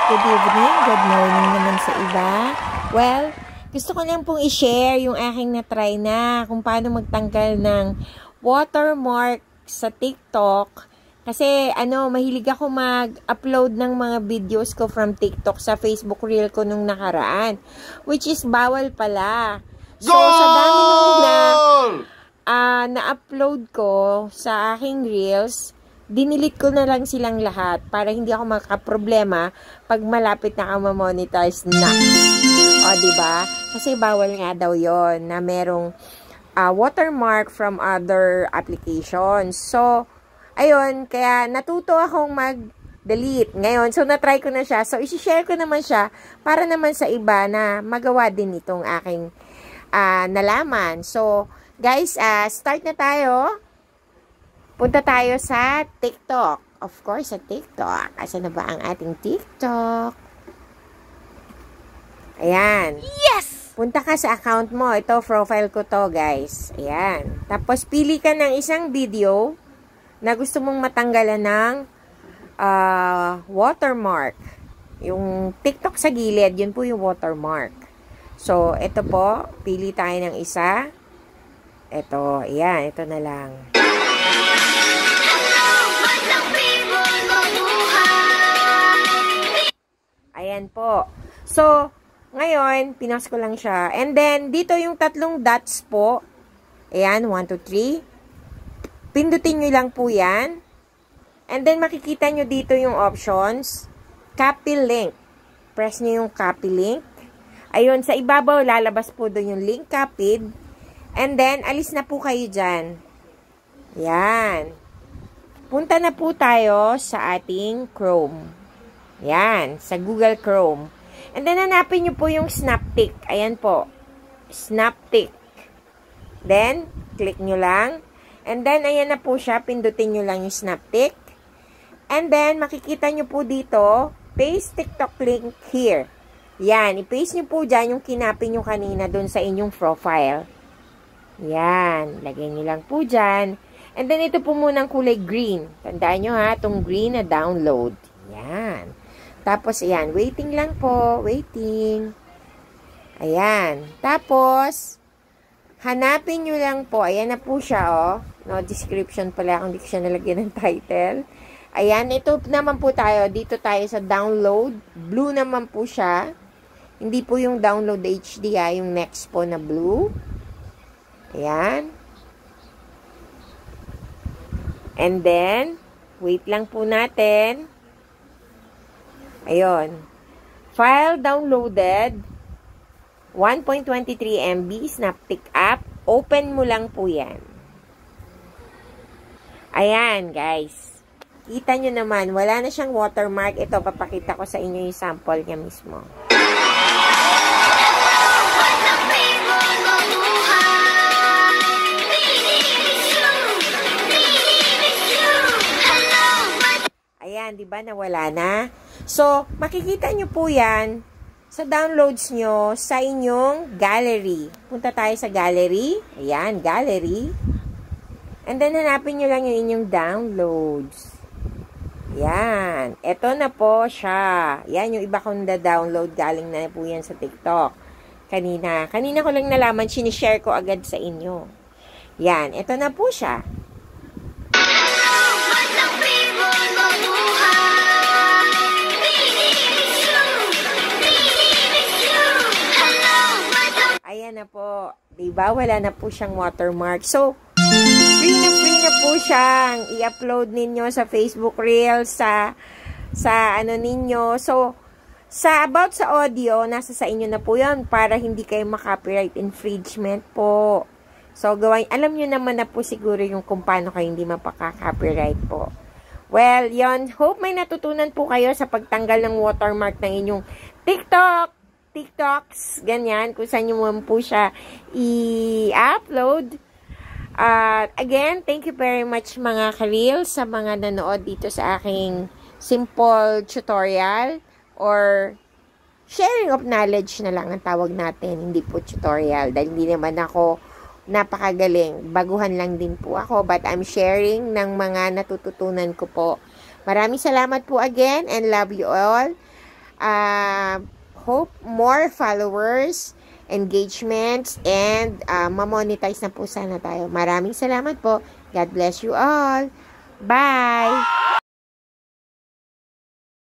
good evening, good morning naman sa iba. Well, gusto ko lang pong i-share yung aking na-try na kung paano magtanggal ng watermark sa TikTok. Kasi mahilig ako mag-upload ng mga videos ko from TikTok sa Facebook Reel ko nung nakaraan. Which is bawal pala. So, sa dami nung na-upload ko sa aking Reels, dinilit ko na lang silang lahat para hindi ako makaproblema pag malapit na ako ma-monetize next. O, diba? Kasi bawal nga daw yon na merong watermark from other applications. So, ayun, kaya natuto akong mag-delete ngayon. So, na-try ko na siya. So, isi-share ko naman siya para naman sa iba na magawa din itong aking nalaman. So, guys, start na tayo. Punta tayo sa TikTok. Of course, sa TikTok. Asan na ba ang ating TikTok? Ayan. Yes! Punta ka sa account mo. Ito, profile ko to, guys. Ayan. Tapos, pili ka ng isang video na gusto mong matanggalan ng watermark. Yung TikTok sa gilid, yun po yung watermark. So, ito po. Pili tayo ng isa. Ito. Ayan. Ito na lang. Ayan po. So, ngayon, pinas ko lang siya. And then, dito yung tatlong dots po. Ayan, 1, 2, 3. Pindutin nyo lang po yan. And then, makikita nyo dito yung options. Copy link. Press nyo yung copy link. Ayun, sa ibabaw, lalabas po doon yung link copied. And then, alis na po kayo dyan. Yan. Punta na po tayo sa ating Chrome. Yan, sa Google Chrome. And then, hanapin nyo po yung Snaptik. Ayan po. Snaptik. Then, click nyo lang. And then, ayan na po siya. Pindutin nyo lang yung Snaptik. And then, makikita nyo po dito, paste TikTok link here. Yan, i-paste nyo po dyan yung kinapin nyo kanina dun sa inyong profile. Yan, lagay nyo lang po dyan. And then, ito po munang kulay green. Tandaan nyo ha, itong green na download. Yan. Tapos, ayan, waiting lang po. Waiting. Ayan. Tapos, hanapin nyo lang po. Ayan na po siya, oh. No description pala kung hindi ko siya nalagyan ng title. Ayan, ito naman po tayo. Dito tayo sa download. Blue naman po siya. Hindi po yung download HD, ha. Yung next po na blue. Ayan. And then, wait lang po natin. Ayun. File downloaded. 1.23 MB Snaptik app. Open mo lang po yan. Ayan, guys. Kita nyo naman, wala na siyang watermark. Ito, papakita ko sa inyo yung sample niya mismo. Ayan, di ba nawala na? So, makikita nyo po yan sa downloads nyo sa inyong gallery. Punta tayo sa gallery. Ayan, gallery. And then, hanapin nyo lang yung inyong downloads. Ayan. Ito na po siya. Ayan, yung iba kong na-download. Galing na po yan sa TikTok. Kanina ko lang nalaman. Sinishare ko agad sa inyo. Ayan, ito na po siya. Ayan na po. Diba? Wala na po siyang watermark. So, free na po siyang i-upload ninyo sa Facebook Reels, sa ano ninyo. So, about sa audio, nasa sa inyo na po yun para hindi kayo ma-copyright infringement po. So, alam nyo naman na po siguro yung kung paano kayo hindi mapaka-copyright po. Well, yon. Hope may natutunan po kayo sa pagtanggal ng watermark ng inyong TikToks, ganyan, kung saan nyo man po siya i-upload. Again, thank you very much mga ka-reels sa mga nanood dito sa aking simple tutorial or sharing of knowledge na lang ang tawag natin, hindi po tutorial dahil hindi naman ako napakagaling. Baguhan lang din po ako but I'm sharing ng mga natututunan ko po. Maraming salamat po again and love you all. hope more followers, engagements, and mamonetize na po sana tayo. Maraming salamat po. God bless you all. Bye!